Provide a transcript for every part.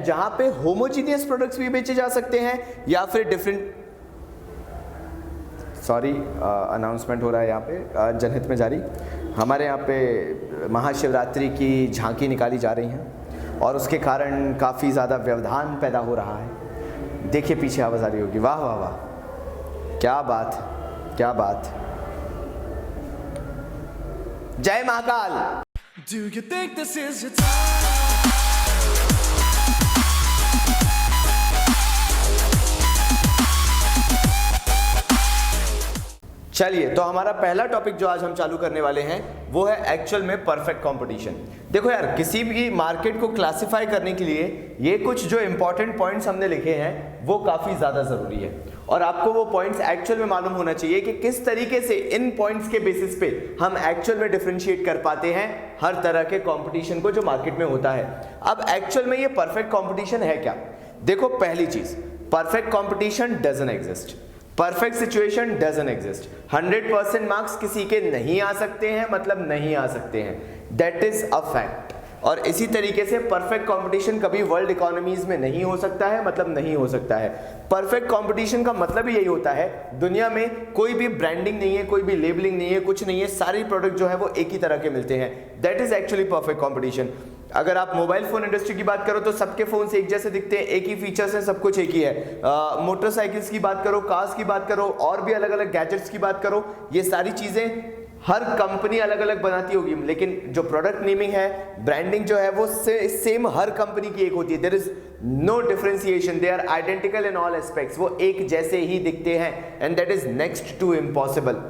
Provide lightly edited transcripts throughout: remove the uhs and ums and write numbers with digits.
जहां पे homogeneous products भी बेचे जा सकते हैं या फिर डिफरेंट, सॉरी अनाउंसमेंट हो रहा है यहाँ पे जनहित में जारी, हमारे यहाँ पे महाशिवरात्रि की झांकी निकाली जा रही हैं और उसके कारण काफ़ी ज़्यादा व्यवधान पैदा हो रहा है। देखिए पीछे आवाज़ आ रही होगी, वाह वाह वाह, क्या बात, क्या बात। जय Mahakal. Do you think this is your time? चलिए, तो हमारा पहला टॉपिक जो आज हम चालू करने वाले हैं वो है एक्चुअल में परफेक्ट कंपटीशन। देखो यार, किसी भी मार्केट को क्लासिफाई करने के लिए ये कुछ जो इंपॉर्टेंट पॉइंट्स हमने लिखे हैं वो काफ़ी ज़्यादा ज़रूरी है और आपको वो पॉइंट्स एक्चुअल में मालूम होना चाहिए कि किस तरीके से इन पॉइंट्स के बेसिस पे हम एक्चुअल में डिफरेंशिएट कर पाते हैं हर तरह के कंपटीशन को जो मार्केट में होता है। अब एक्चुअल में ये परफेक्ट कंपटीशन है क्या? देखो, पहली चीज़, perfect competition doesn't exist, perfect situation doesn't exist. 100% marks किसी के नहीं आ सकते हैं, मतलब नहीं आ सकते हैं, दैट इज अ फैक्ट। और इसी तरीके से परफेक्ट कंपटीशन कभी वर्ल्ड इकोनॉमीज में नहीं हो सकता है, मतलब नहीं हो सकता है। परफेक्ट कंपटीशन का मतलब यही होता है, दुनिया में कोई भी ब्रांडिंग नहीं है, कोई भी लेबलिंग नहीं है, कुछ नहीं है, सारे प्रोडक्ट जो है वो एक ही तरह के मिलते हैं, that is actually perfect competition. अगर आप मोबाइल फोन इंडस्ट्री की बात करो तो सबके फोन्स एक जैसे दिखते हैं, एक ही फीचर्स हैं, सब कुछ एक ही है। मोटरसाइकिल्स की बात करो, कार्स की बात करो, और भी अलग अलग गैजेट्स की बात करो, ये सारी चीजें हर कंपनी अलग अलग बनाती होगी, लेकिन जो प्रोडक्ट नेमिंग है, ब्रांडिंग जो है वो सेम हर कंपनी की एक होती है। There is no differentiation, they are identical in all aspects, वो एक जैसे ही दिखते हैं and that is next to impossible.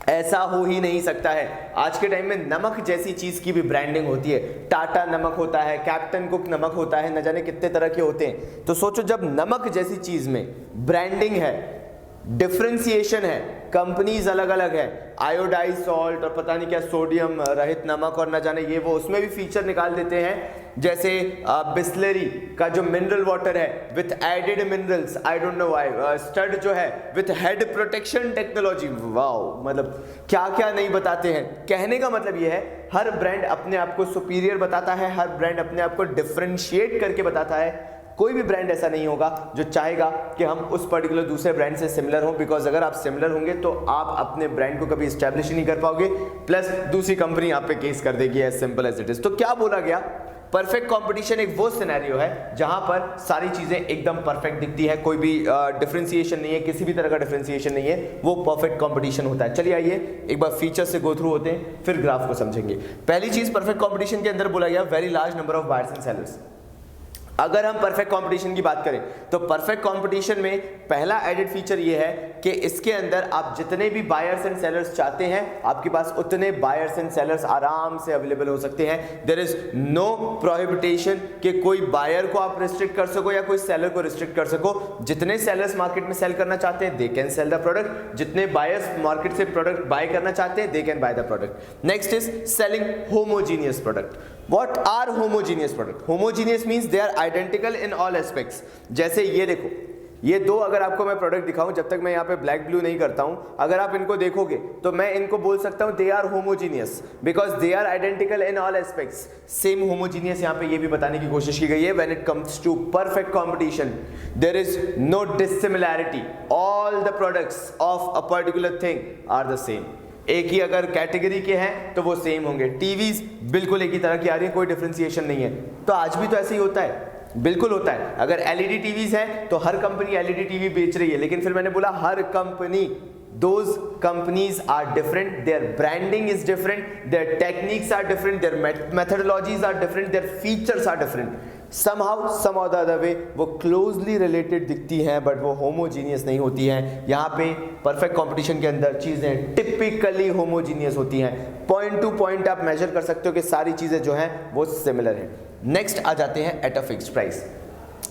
ऐसा हो ही नहीं सकता है। आज के टाइम में नमक जैसी चीज की भी ब्रांडिंग होती है, टाटा नमक होता है, कैप्टन कुक नमक होता है, न जाने कितने तरह के होते हैं। तो सोचो, जब नमक जैसी चीज में ब्रांडिंग है, डिफरेंशिएशन है, कंपनीज अलग अलग है, आयोडाइज सॉल्ट और पता नहीं क्या सोडियम रहित नमक और न जाने ये वो, उसमें भी फीचर निकाल देते हैं। जैसे बिस्लरी का जो मिनरल वाटर है with added minerals, I don't know why, Studds जो है with head protection technology, wow, मतलब क्या क्या नहीं बताते हैं। कहने का मतलब ये है, हर ब्रांड अपने आप को सुपीरियर बताता है, हर ब्रांड अपने आप को डिफरेंशिएट करके बताता है। कोई भी ब्रांड ऐसा नहीं होगा जो चाहेगा कि हम उस पर्टिकुलर दूसरे ब्रांड से सिमिलर हो, बिकॉज अगर आप सिमिलर होंगे तो आप अपने ब्रांड को कभी स्टैब्लिश ही नहीं कर पाओगे, प्लस दूसरी कंपनी आप पे केस कर देगी, as simple as it is. तो क्या बोला गया, परफेक्ट कंपटीशन एक वो सिनेरियो है जहां पर सारी चीजें एकदम परफेक्ट दिखती है, कोई भी डिफरेंशिएशन नहीं है, किसी भी तरह का डिफरेंशिएशन नहीं है, वो परफेक्ट कंपटीशन होता है। चलिए आइए एक बार फीचर से गो थ्रू होते हैं, फिर ग्राफ को समझेंगे। पहली चीज, परफेक्ट कंपटीशन के अंदर बोला गया very large number of buyers and sellers. अगर हम परफेक्ट कंपटीशन की बात करें तो परफेक्ट कंपटीशन में पहला एडेड फीचर ये है कि इसके अंदर आप जितने भी बायर्स एंड सेलर्स चाहते हैं, आपके पास उतने बायर्स एंड सेलर्स आराम से अवेलेबल हो सकते हैं। देयर इज नो प्रोहिबिटेशन कि कोई बायर को आप रिस्ट्रिक्ट कर सको या कोई सेलर को रिस्ट्रिक्ट कर सको। जितने सेलर्स मार्केट में सेल करना चाहते हैं, they can sell the product, जितने बायर्स मार्केट से प्रोडक्ट बाय करना चाहते हैं, they can by the product. Next is selling homogeneous product. What are homogeneous product? Homogeneous means they are identical in all aspects. जैसे ये देखो, ये दो अगर आपको मैं प्रोडक्ट दिखाऊं, जब तक मैं यहाँ पे ब्लैक ब्लू नहीं करता हूं, अगर आप इनको देखोगे तो मैं इनको बोल सकता हूं they are homogeneous because they are identical in all aspects. Same homogeneous यहाँ पे ये भी बताने की कोशिश की गई है। When it comes to perfect competition, there is no dissimilarity, all the products of a particular thing are the same. एक ही अगर कैटेगरी के हैं तो वो सेम होंगे। टीवीज बिल्कुल एक ही तरह की आ रही है, कोई डिफरेंशिएशन नहीं है। तो आज भी तो ऐसे ही होता है, बिल्कुल होता है। अगर एलईडी टीवीज है तो हर कंपनी एलईडी टीवी बेच रही है, लेकिन फिर मैंने बोला हर company, those companies are different, their branding is different, their techniques are different, their methodologies are different, their features are different. somehow some or the other way वो closely related दिखती हैं, but वो homogeneous नहीं होती हैं। यहाँ पे perfect competition के अंदर चीज़ें typically homogeneous होती हैं, point to point आप measure कर सकते हो कि सारी चीज़ें जो हैं वो similar हैं। next आ जाते हैं at a fixed price।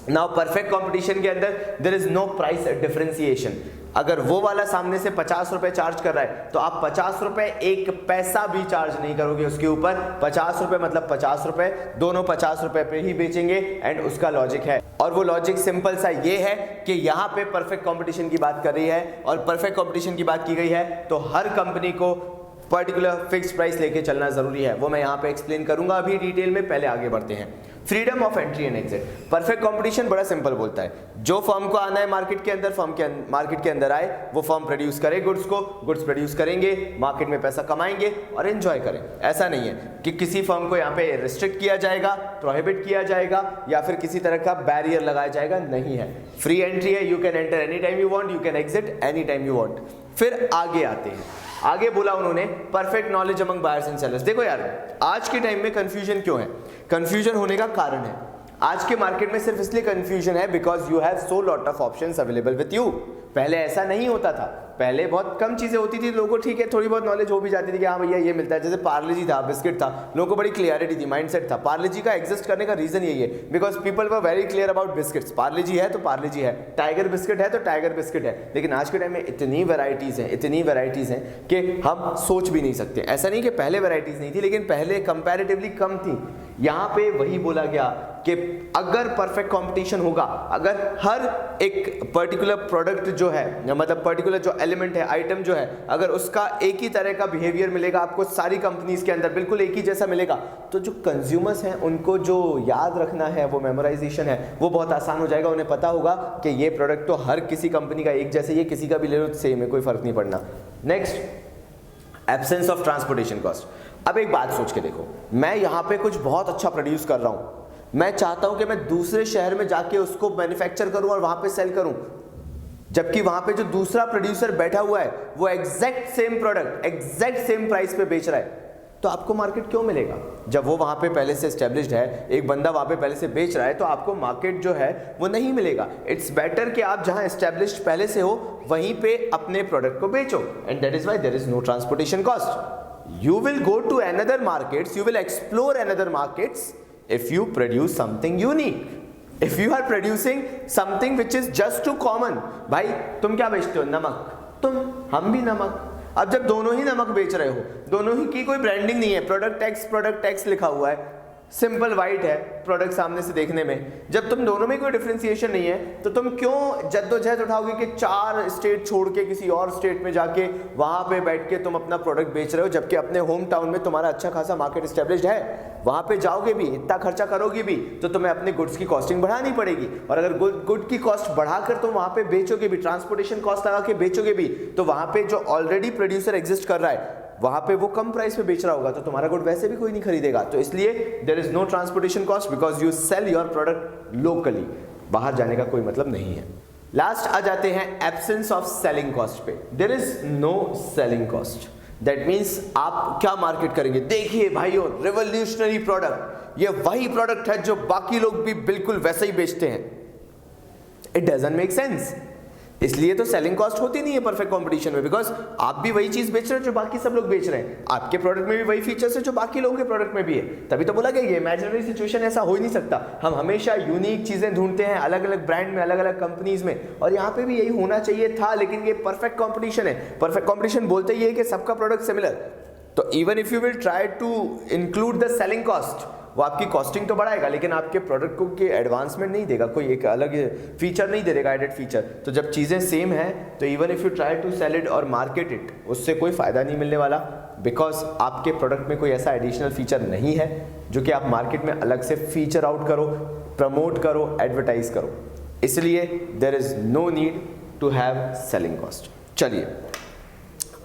Now perfect competition के अंदर there is no price differentiation. अगर वो वाला सामने से 50 रुपए चार्ज कर रहा है तो आप 50 रुपए एक पैसा भी चार्ज नहीं करोगे उसके ऊपर। 50 रुपए मतलब 50 रुपए, दोनों 50 रुपए पे ही बेचेंगे एंड उसका लॉजिक है। और वो लॉजिक सिंपल सा ये है कि यहाँ पे परफेक्ट कंपटीशन की बात कर रही है और परफेक्ट कंपटीशन की बात की गई है तो हर कंपनी को पर्टिकुलर फिक्स प्राइस लेके चलना जरूरी है, वो मैं यहाँ पे एक्सप्लेन करूंगा अभी डिटेल में। पहले आगे बढ़ते हैं। Freedom of entry and exit. Perfect competition बड़ा सिंपल बोलता है, जो फर्म को आना है मार्केट के अंदर, मार्केट के अंदर आए, वो फर्म प्रोड्यूस करे गुड्स को, गुड्स प्रोड्यूस करेंगे, मार्केट में पैसा कमाएंगे और एंजॉय करें। ऐसा नहीं है कि किसी फर्म को यहाँ पे रिस्ट्रिक्ट किया जाएगा, प्रोहिबिट किया जाएगा या फिर किसी तरह का बैरियर लगाया जाएगा, नहीं है। फ्री एंट्री है, you can enter any time you want, you can exit any time you want. फिर आगे आते हैं, आगे बोला उन्होंने perfect knowledge among buyers and sellers. देखो यार, आज के टाइम में कंफ्यूजन क्यों है? कंफ्यूजन होने का कारण है, आज के मार्केट में सिर्फ इसलिए कंफ्यूजन है because you have so lot of options available with you. पहले ऐसा नहीं होता था, पहले बहुत कम चीजें होती थी, लोगों को ठीक है थोड़ी बहुत नॉलेज हो भी जाती थी कि हाँ भैया ये मिलता है। जैसे पार्ले जी था, बिस्किट था, लोगों को बड़ी क्लियरिटी थी, माइंडसेट था। पार्ले जी का एग्जिस्ट करने का रीजन यही है because people were very clear about biscuits. Parle G है तो पार्ले जी है, टाइगर बिस्किट है तो टाइगर बिस्किट है। लेकिन आज के टाइम में इतनी वैरायटीज हैं, इतनी वैरायटीज हैं कि हम सोच भी नहीं सकते। ऐसा नहीं कि पहले वैरायटीज नहीं थी, लेकिन पहले कंपैरेटिवली कम थी। यहाँ पे वही बोला गया कि अगर परफेक्ट कंपटीशन होगा, अगर हर एक पर्टिकुलर प्रोडक्ट जो है, मतलब पर्टिकुलर जो एलिमेंट है, आइटम जो है, अगर उसका एक ही तरह का बिहेवियर मिलेगा आपको सारी कंपनीज के अंदर, बिल्कुल एक ही जैसा मिलेगा, तो जो कंज्यूमर्स हैं उनको जो याद रखना है, वो मेमोराइजेशन है, वो बहुत आसान हो जाएगा। उन्हें पता होगा कि ये प्रोडक्ट तो हर किसी कंपनी का एक जैसे, ये किसी का भी ले लो सेम है, कोई फर्क नहीं पड़ना। Next, absence of transportation cost. अब एक बात सोच के देखो, मैं यहाँ पे कुछ बहुत अच्छा प्रोड्यूस कर रहा हूँ, मैं चाहता हूँ कि मैं दूसरे शहर में जाके उसको मैन्युफैक्चर करूँ और वहाँ पे सेल करूँ, जबकि वहाँ पे जो दूसरा प्रोड्यूसर बैठा हुआ है वो exact same product exact same price पे बेच रहा है, तो आपको मार्केट क्यों मिलेगा? जब वो वहाँ पे पहले से एस्टेब्लिश्ड है, एक बंदा वहाँ पे पहले से बेच रहा है, तो आपको मार्केट जो है वो नहीं मिलेगा। इट्स बेटर कि आप जहाँ एस्टेब्लिश्ड पहले से हो वहीं पे अपने प्रोडक्ट को बेचो, and that is why there is no transportation cost. You will go to another markets, you will explore another markets if you produce something unique. If you are producing something which is just too common, भाई तुम क्या बेचते हो? नमक, हम भी नमक। अब जब दोनों ही नमक बेच रहे हो, दोनों ही की कोई ब्रांडिंग नहीं है, प्रोडक्ट टैक्स लिखा हुआ है, सिंपल वाइट है प्रोडक्ट सामने से देखने में, जब तुम दोनों में कोई डिफरेंशिएशन नहीं है, तो तुम क्यों जद्दोजहद उठाओगे कि 4 स्टेट छोड़ के किसी और स्टेट में जाके वहां पे बैठ के तुम अपना प्रोडक्ट बेच रहे हो, जबकि अपने होम टाउन में तुम्हारा अच्छा खासा मार्केट एस्टेब्लिश्ड है। वहां पे जाओगे भी, इतना खर्चा करोगे भी, तो तुम्हें अपने गुड्स की कॉस्टिंग बढ़ानी पड़ेगी, और अगर गुड की कॉस्ट बढ़ाकर तुम वहां पे बेचोगे भी, ट्रांसपोर्टेशन कॉस्ट लगा के बेचोगे भी, तो वहां पे जो ऑलरेडी प्रोड्यूसर एग्जिस्ट कर रहा है वहां पे वो कम प्राइस पे बेच रहा होगा, तो तुम्हारा गुड वैसे भी कोई नहीं खरीदेगा। तो इसलिए there is no transportation cost because you sell your product locally, बाहर जाने का कोई मतलब नहीं है। लास्ट आ जाते हैं एब्सेंस ऑफ सेलिंग कॉस्ट पे। There is no selling cost, that means आप क्या मार्केट करेंगे? देखिए भाइयों, रिवोल्यूशनरी प्रोडक्ट, ये वही प्रोडक्ट है जो बाकी लोग भी बिल्कुल वैसे ही बेचते हैं। It doesn't make sense. इसलिए तो सेलिंग कॉस्ट होती नहीं है परफेक्ट कंपटीशन में, बिकॉज आप भी वही चीज बेच रहे हो जो बाकी सब लोग बेच रहे हैं, आपके प्रोडक्ट में भी वही फीचर्स है जो बाकी लोगों के प्रोडक्ट में भी है। तभी तो बोला गया ये इमेजिनरी सिचुएशन, ऐसा हो ही नहीं सकता। हम हमेशा यूनिक चीजें ढूंढते हैं अलग अलग ब्रांड में, अलग अलग कंपनीज में, और यहाँ पे भी यही होना चाहिए था, लेकिन ये परफेक्ट कॉम्पिटिशन है। परफेक्ट कॉम्पिटिशन बोलते ही है कि सबका प्रोडक्ट सिमिलर, तो even if you will try to include the selling cost, वो आपकी कॉस्टिंग तो बढ़ाएगा लेकिन आपके प्रोडक्ट को के एडवांसमेंट नहीं देगा, कोई एक अलग फीचर नहीं दे देगा, एडेड फीचर। तो जब चीज़ें सेम है तो even if you try to sell it और मार्केट इट, उससे कोई फ़ायदा नहीं मिलने वाला, बिकॉज आपके प्रोडक्ट में कोई ऐसा एडिशनल फीचर नहीं है जो कि आप मार्केट में अलग से फीचर आउट करो, प्रमोट करो, एडवर्टाइज करो। इसलिए there is no need to have selling cost. चलिए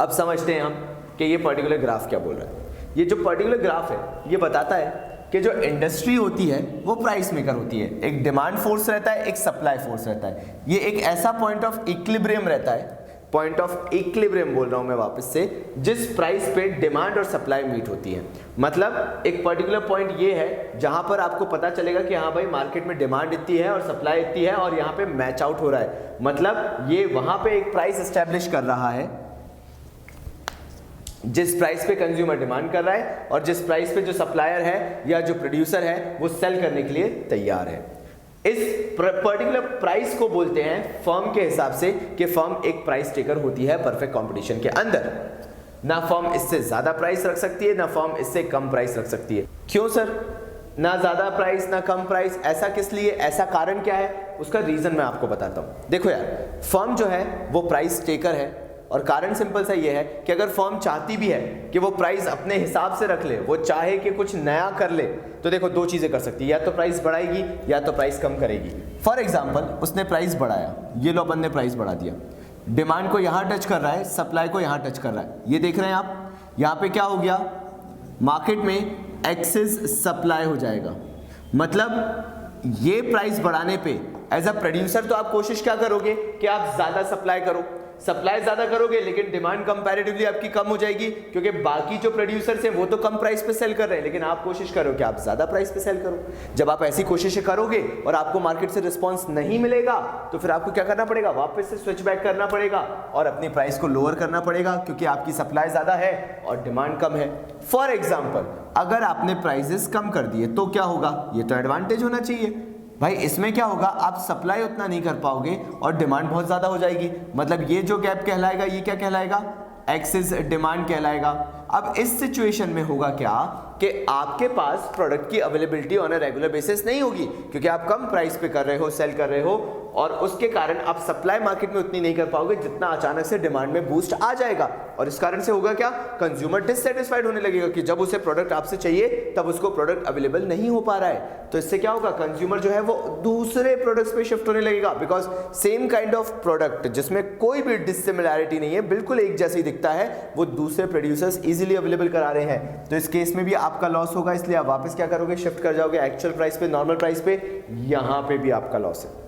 अब समझते हैं हम कि ये पर्टिकुलर ग्राफ क्या बोल रहा है। ये जो पर्टिकुलर ग्राफ है ये बताता है कि जो इंडस्ट्री होती है वो प्राइस मेकर होती है। एक डिमांड फोर्स रहता है, एक सप्लाई फोर्स रहता है। ये एक ऐसा पॉइंट ऑफ इक्विलिब्रियम रहता है, पॉइंट ऑफ इक्विलिब्रियम बोल रहा हूं मैं वापस से, जिस प्राइस पे डिमांड और सप्लाई मीट होती है। मतलब एक पर्टिकुलर पॉइंट ये है जहां पर आपको पता चलेगा कि हाँ भाई मार्केट में डिमांड इतनी है और सप्लाई इतनी है और यहाँ पे मैच आउट हो रहा है। मतलब ये वहां पे एक प्राइस एस्टेब्लिश कर रहा है जिस प्राइस पे कंज्यूमर डिमांड कर रहा है और जिस प्राइस पे जो सप्लायर है या जो प्रोड्यूसर है वो सेल करने के लिए तैयार है। इस पर्टिकुलर प्राइस को बोलते हैं फर्म के हिसाब से कि फर्म एक प्राइस टेकर होती है परफेक्ट कंपटीशन के अंदर। ना फर्म इससे ज्यादा प्राइस रख सकती है, ना फर्म इससे कम प्राइस रख सकती है। क्यों सर? ना ज्यादा प्राइस ना कम प्राइस, ऐसा किस लिए? ऐसा कारण क्या है? उसका रीजन मैं आपको बताता हूं। देखो यार, फर्म जो है वो प्राइस टेकर है, और कारण सिंपल सा ये है कि अगर फर्म चाहती भी है कि वो प्राइस अपने हिसाब से रख ले, वो चाहे कि कुछ नया कर ले, तो देखो दो चीज़ें कर सकती है, या तो प्राइस बढ़ाएगी या तो प्राइस कम करेगी। फॉर एग्जाम्पल उसने प्राइस बढ़ाया, ये लो अपन ने प्राइस बढ़ा दिया, डिमांड को यहाँ टच कर रहा है, सप्लाई को यहाँ टच कर रहा है, ये देख रहे हैं आप, यहाँ पे क्या हो गया, मार्केट में एक्सेस सप्लाई हो जाएगा। मतलब ये प्राइस बढ़ाने पे एज अ प्रोड्यूसर तो आप कोशिश क्या करोगे कि आप ज्यादा सप्लाई करो, सप्लाई ज्यादा करोगे लेकिन डिमांड कंपैरेटिवली आपकी कम हो जाएगी, क्योंकि बाकी जो प्रोड्यूसर्स हैं वो तो कम प्राइस पे सेल कर रहे हैं, लेकिन आप कोशिश करो कि आप ज्यादा प्राइस पे सेल करो। जब आप ऐसी कोशिशें करोगे और आपको मार्केट से रिस्पांस नहीं मिलेगा तो फिर आपको क्या करना पड़ेगा, वापस से स्विच बैक करना पड़ेगा और अपनी प्राइस को लोअर करना पड़ेगा, क्योंकि आपकी सप्लाई ज्यादा है और डिमांड कम है। फॉर एग्जाम्पल अगर आपने प्राइसेस कम कर दिए तो क्या होगा, ये तो एडवांटेज होना चाहिए भाई। इसमें क्या होगा, आप सप्लाई उतना नहीं कर पाओगे और डिमांड बहुत ज्यादा हो जाएगी, मतलब ये जो गैप कहलाएगा ये क्या कहलाएगा, एक्सेस डिमांड कहलाएगा। अब इस सिचुएशन में होगा क्या कि आपके पास प्रोडक्ट की availability on a regular basis नहीं होगी, क्योंकि आप कम प्राइस पे कर रहे हो, सेल कर रहे हो, और उसके कारण आप सप्लाई मार्केट में उतनी नहीं कर पाओगे जितना अचानक से डिमांड में बूस्ट आ जाएगा। और इस कारण से होगा क्या, कंज्यूमर डिससेटिस्फाइड होने लगेगा कि जब उसे प्रोडक्ट आपसे चाहिए तब उसको प्रोडक्ट अवेलेबल नहीं हो पा रहा है। तो इससे क्या होगा, कंज्यूमर जो है वो दूसरे प्रोडक्ट्स पे शिफ्ट होने लगेगा, because same kind of product जिसमें कोई भी डिसिमिलैरिटी नहीं है, बिल्कुल एक जैसे ही दिखता है, वो दूसरे प्रोड्यूसर्स इजीली अवेलेबल करा रहे हैं। तो इस केस में भी आपका लॉस होगा, इसलिए आप वापस क्या करोगे, शिफ्ट कर जाओगे एक्चुअल प्राइस पे, नॉर्मल प्राइस पे, यहां पे भी आपका लॉस है।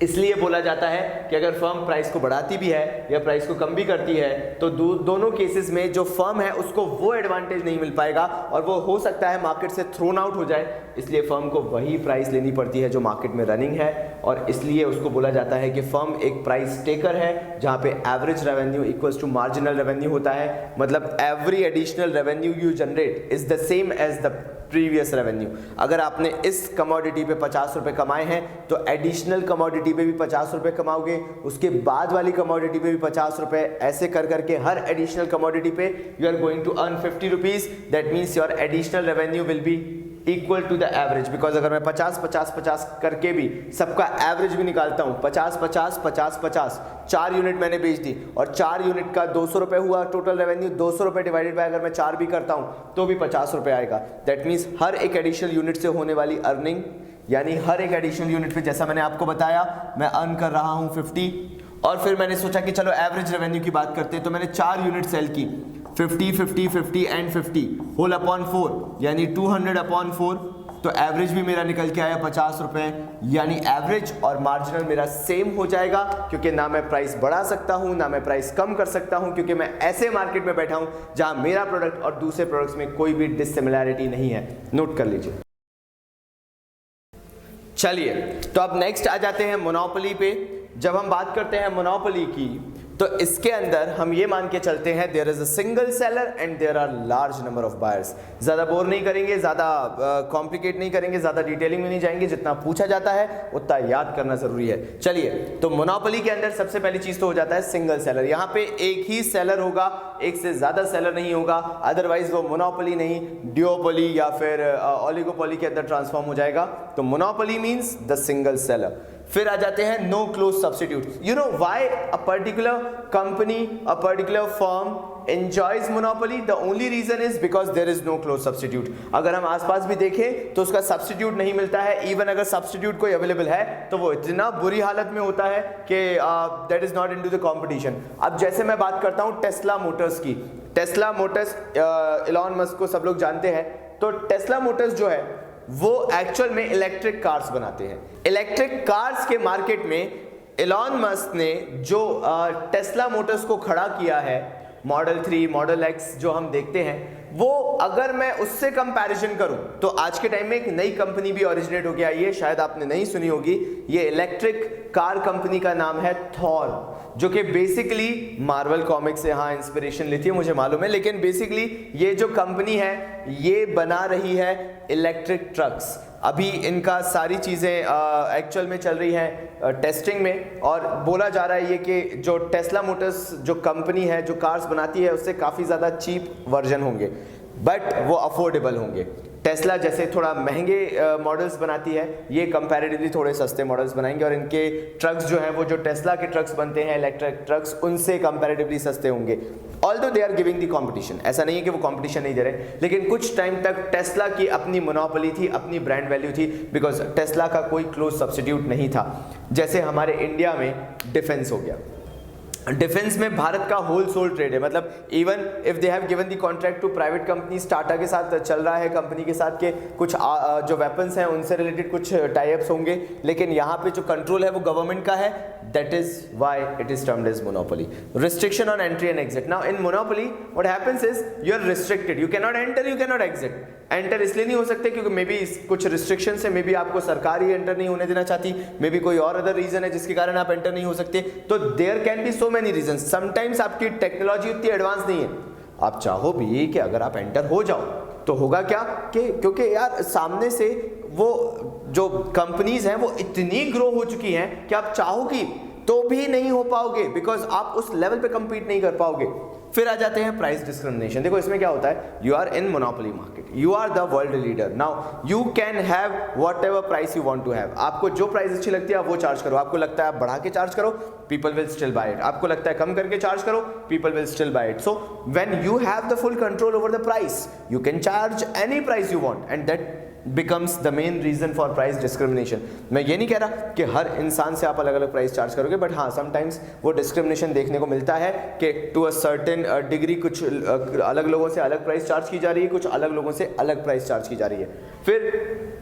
इसलिए बोला जाता है कि अगर फर्म प्राइस को बढ़ाती भी है या प्राइस को कम भी करती है तो दोनों केसेस में जो फर्म है उसको वो एडवांटेज नहीं मिल पाएगा और वो हो सकता है मार्केट से थ्रोन आउट हो जाए। इसलिए फर्म को वही प्राइस लेनी पड़ती है जो मार्केट में रनिंग है, और इसलिए उसको बोला जाता है कि फर्म एक प्राइस टेकर है, जहां पे average revenue equals to marginal revenue होता है। मतलब every additional revenue you generate is the same as the previous revenue. अगर आपने इस कमोडिटी पे 50 रुपए कमाए हैं तो एडिशनल कमोडिटी पे भी 50 रुपए कमाओगे, उसके बाद वाली कमोडिटी पे भी 50 रुपए, ऐसे कर करके हर एडिशनल कमोडिटी पे you are going to earn 50 rupees. That means your additional revenue will be equal to the average, because अगर मैं 50-50-50 करके भी सबका एवरेज भी निकालता हूं, 50-50-50-50 4 यूनिट मैंने बेच दी और 4 यूनिट का 200 रुपए हुआ टोटल रेवेन्यू, 200 रुपए डिवाइडेड बाय अगर मैं 4 भी करता हूं तो भी 50 रुपए आएगा। दैट मीन्स हर एक एडिशनल यूनिट से होने वाली अर्निंग, यानी हर एक एडिशनल यूनिट पे जैसा मैंने आपको बताया मैं अर्न कर रहा हूं 50, और फिर मैंने सोचा कि चलो एवरेज रेवेन्यू की बात करते हैं, तो मैंने 4 यूनिट सेल की, 50 50 50 एंड 50 होल अपॉन 4 यानी 200 अपॉन 4, तो एवरेज भी मेरा निकल के आया 50 रुपए, यानी एवरेज और मार्जिनल मेरा सेम हो जाएगा, क्योंकि ना मैं प्राइस बढ़ा सकता हूं ना मैं प्राइस कम कर सकता हूं, क्योंकि मैं ऐसे मार्केट में बैठा हूं जहां मेरा प्रोडक्ट और दूसरे प्रोडक्ट्स में कोई भी डिसिमिलैरिटी नहीं है। नोट कर लीजिए। चलिए तो अब नेक्स्ट आ जाते हैं मोनोपोली पे। जब हम बात करते हैं मोनोपोली की तो इसके अंदर हम ये मान के चलते हैं there is a single seller and there are large number of buyers. ज्यादा बोर नहीं करेंगे, ज्यादा कॉम्प्लिकेट नहीं करेंगे, ज्यादा डिटेलिंग में नहीं जाएंगे, जितना पूछा जाता है उतना याद करना जरूरी है। चलिए तो मोनोपोली के अंदर सबसे पहली चीज तो हो जाता है सिंगल सेलर। यहाँ पे एक ही सेलर होगा, एक से ज्यादा सेलर नहीं होगा, अदरवाइज वो मोनोपोली नहीं ड्यूओपोली या फिर ओलिगोपोली के अंदर ट्रांसफॉर्म हो जाएगा। तो monopoly means the single seller. फिर आ जाते हैं no close substitute. You know why a particular company, a particular firm enjoys monopoly? The only reason is because there is no close substitute. अगर हम आसपास भी देखें तो उसका सब्स्टिट्यूट नहीं मिलता है, इवन अगर सब्स्टिट्यूट कोई अवेलेबल है तो वो इतना बुरी हालत में होता है कि that is not into the competition. अब जैसे मैं बात करता हूँ टेस्ला मोटर्स की। टेस्ला मोटर्स इलॉन मस्क को सब लोग जानते हैं, तो टेस्ला मोटर्स जो है वो एक्चुअल में इलेक्ट्रिक कार्स बनाते हैं। इलेक्ट्रिक कार्स के मार्केट में इलॉन मस्क ने जो टेस्ला मोटर्स को खड़ा किया है, मॉडल 3, मॉडल एक्स जो हम देखते हैं, वो अगर मैं उससे कंपैरिजन करूं तो आज के टाइम में एक नई कंपनी भी ओरिजिनेट होके आई है, शायद आपने नहीं सुनी होगी। ये इलेक्ट्रिक कार कंपनी का नाम है थॉर, जो कि बेसिकली मार्वल कॉमिक्स से हाँ इंस्पिरेशन लेती है, मुझे मालूम है, लेकिन बेसिकली ये जो कंपनी है ये बना रही है इलेक्ट्रिक ट्रक्स। अभी इनका सारी चीज़ें एक्चुअल में चल रही हैं टेस्टिंग में, और बोला जा रहा है ये कि जो टेस्ला मोटर्स जो कंपनी है जो कार्स बनाती है उससे काफ़ी ज़्यादा चीप वर्जन होंगे, बट वो अफोर्डेबल होंगे। टेस्ला जैसे थोड़ा महंगे मॉडल्स बनाती है, ये कंपैरेटिवली थोड़े सस्ते मॉडल्स बनाएंगे और इनके ट्रक्स जो हैं वो जो टेस्ला के ट्रक्स बनते हैं इलेक्ट्रिक ट्रक्स उनसे कंपैरेटिवली सस्ते होंगे। Although they are giving the competition, ऐसा नहीं है कि वो कंपटीशन नहीं दे रहे, लेकिन कुछ टाइम तक टेस्ला की अपनी मोनोपोली थी, अपनी ब्रांड वैल्यू थी, बिकॉज टेस्ला का कोई क्लोज सब्स्टिट्यूट नहीं था। जैसे हमारे इंडिया में डिफेंस हो गया, डिफेंस में भारत का होल सोल ट्रेड है, मतलब even if they have given the contract to private company, Tata के साथ चल रहा है कंपनी के साथ के कुछ जो वेपन्स हैं उनसे रिलेटेड कुछ टाई अप्स होंगे, लेकिन यहाँ पे जो कंट्रोल है वो गवर्नमेंट का है, that is why it is termed as monopoly. Restriction on entry and exit, now in monopoly what happens is you are restricted, you can not enter, you can not exit. Enter इसलिए नहीं हो सकते क्योंकि may be कुछ restriction है, may be आपको सरकार ही enter नहीं होने देना चाहती, मे बी कोई और अदर रीजन है जिसके कारण आप एंटर नहीं हो सकते, तो there can be so many reason. Sometimes आपकी टेक्नोलॉजी उतनी एडवांस नहीं है, आप चाहो भी कि अगर आप एंटर हो जाओ तो होगा क्या कि क्योंकि यार सामने से वो जो कंपनीज हैं वो इतनी ग्रो हो चुकी हैं कि आप चाहोगी तो भी नहीं हो पाओगे, बिकॉज आप उस लेवल पे compete नहीं कर पाओगे। फिर आ जाते हैं प्राइस डिस्क्रिमिनेशन। देखो इसमें क्या होता है, you are in monopoly market, you are the world leader, now you can have whatever price you want to have. आपको जो प्राइस अच्छी लगती है आप वो चार्ज करो, आपको लगता है आप बढ़ा के चार्ज करो, people will still buy it, आपको लगता है कम करके चार्ज करो, people will still buy it. So when you have the full control over the price, you can charge any price you want and that becomes the main reason for price discrimination। मैं ये नहीं कह रहा कि हर इंसान से आप अलग अलग प्राइस चार्ज करोगे, बट हाँ समटाइम्स वो डिस्क्रिमिनेशन देखने को मिलता है कि टू अ सर्टेन डिग्री कुछ अलग लोगों से अलग प्राइस चार्ज की जा रही है, कुछ अलग लोगों से अलग प्राइस चार्ज की जा रही है। फिर